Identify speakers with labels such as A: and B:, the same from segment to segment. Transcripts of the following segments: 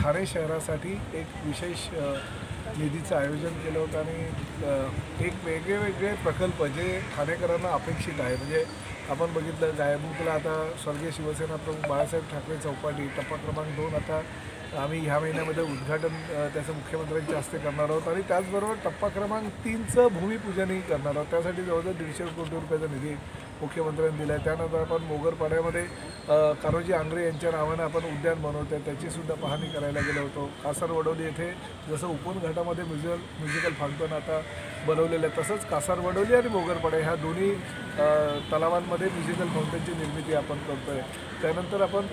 A: ठाणे शहरासाठी एक विशेष निधीचं आयोजन केलं होतं आणि एक वेगळे प्रकल्प जे ठाणेकरांना अपेक्षित आहे. म्हणजे आपण बघितलं गायमुखला आता स्वर्गीय शिवसेना प्रमुख बाळासाहेब ठाकरे चौपाटी टप्पा क्रमांक 2 आता आम्ही ह्या महिन्यामध्ये उद्घाटन त्याचं मुख्यमंत्र्यांच्या हस्ते करणार आहोत आणि त्याचबरोबर टप्पा क्रमांक 3चं भूमिपूजनही करणार आहोत. त्यासाठी जवळजवळ 150 कोटी रुपयाचा निधी मुख्यमंत्र्यांनी दिला आहे. त्यानंतर आपण मोगरपाड्यामध्ये कान्होजी आंग्रे यांच्या नावानं आपण उद्यान बनवतो आहे, त्याचीसुद्धा पाहणी करायला गेलो होतो. कासारवडोली येथे जसं उपवन घाटामध्ये म्युझिकल फाउंटन आता बनवलेलं आहे, तसंच कासारवडोली आणि मोगरपाडा ह्या दोन्ही तलावांमध्ये म्युझिकल फाउंटनची निर्मिती आपण करतो आहे. त्यानंतर आपण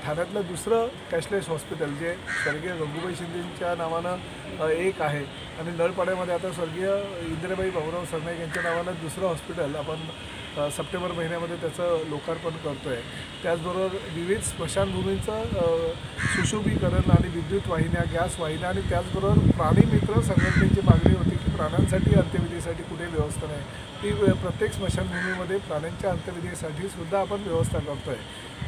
A: ठाण्यातलं दुसरं कॅशलेस हॉस्पिटल जे स्वर्गीय गंगूबाई शिंदेंच्या नावानं एक आहे आणि नळपाड्यामध्ये आता स्वर्गीय इंदिराबाई भाऊराव सरनाईक यांच्या नावानं दुसरं हॉस्पिटल आपण सप्टेंबर महिन्यामध्ये त्याचं लोकार्पण करतो आहे. त्याचबरोबर विविध स्मशानभूमींचं सुशोभीकरण आणि विद्युत वाहिन्या, गॅस वाहिन्या आणि त्याचबरोबर प्राणीमित्र संघटनेची मागणी होती की प्राण्यांसाठी अंत्यविधीसाठी कुठे व्यवस्था नाही, ती प्रत्येक स्मशानभूमीमध्ये प्राण्यांच्या अंत्यविधीसाठी सुद्धा आपण व्यवस्था करतो आहे,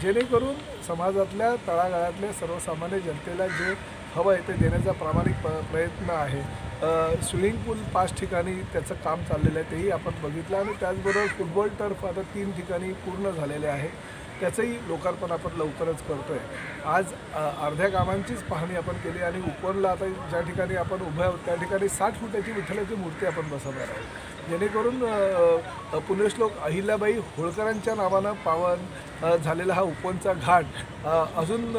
A: जेणेकरून समाजातल्या तळागाळातल्या सर्वसामान्य जनतेला जे हवं आहे ते देण्याचा प्रामाणिक प्रयत्न आहे. स्विमिंग पूल 5 ठिकाणी त्याचं काम चाललेलं आहे, तेही आपण बघितलं आणि त्याचबरोबर फुटबॉल टर्फ आता 3 ठिकाणी पूर्ण झालेले आहे, त्याचंही लोकार्पण आपण लवकरच करतो आहे. आज अर्ध्या कामांचीच पाहणी आपण केली आणि उपवनला आता ज्या ठिकाणी आपण उभे आहोत त्या ठिकाणी 60 फुटाची विठ्ठलाची मूर्ती आपण बसवणार आहोत, जेणेकरून पुण्यश्लोक अहिल्याबाई होळकरांच्या नावानं पावन झालेला हा उपवनचा घाट अजून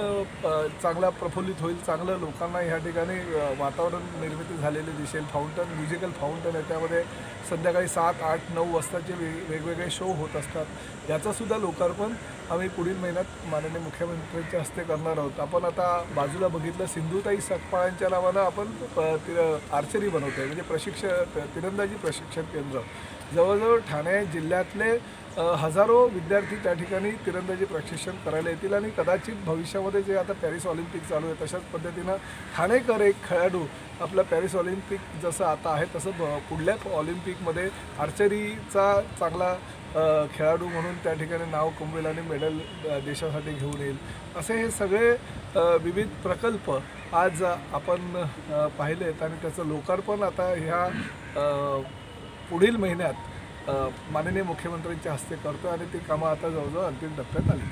A: चांगला प्रफुल्लित होईल. चांगलं लोकांना ह्या ठिकाणी वातावरण निर्मिती झालेली दिसेल. फाउंटन म्युझिकल फाउंटन आहे, त्यामध्ये संध्याकाळी 7, 8, 9 वाजताचे वेगवेगळे शो होत असतात. याचंसुद्धा लोकार्पण आम्ही पुढील महिन्यात माननीय मुख्यमंत्र्यांच्या हस्ते करणार आहोत. आपण आता बाजूला बघितलं सिंधुताई सकपाळांच्या नावानं आपण आर्चरी बनवतो आहे, म्हणजे तिरंदाजी प्रशिक्षण केंद्र. जवळजवळ ठाणे जिल्ह्यातले हजारो विद्यार्थी त्या ठिकाणी तिरंदाजी प्रशिक्षण करायला येतील आणि कदाचित भविष्यामध्ये जे आता पॅरिस ऑलिम्पिक चालू आहे तशाच पद्धतीनं ठाणेकर एक खेळाडू आपला पॅरिस ऑलिम्पिक जसं आता आहे तसं पुढल्या ऑलिम्पिकमध्ये आर्चरीचा चांगला खेळाडू म्हणून त्या ठिकाणी नाव कमवेल आणि मेडल देशासाठी घेऊन येईल. असे हे सगळे विविध प्रकल्प आज आपण पाहिलेत आणि त्याचं लोकार्पण आता ह्या पुढील महिन्यात माननीय मुख्यमंत्र्यांच्या हस्ते करतो आणि ती कामं आता जवळजवळ अंतिम टप्प्यात आली.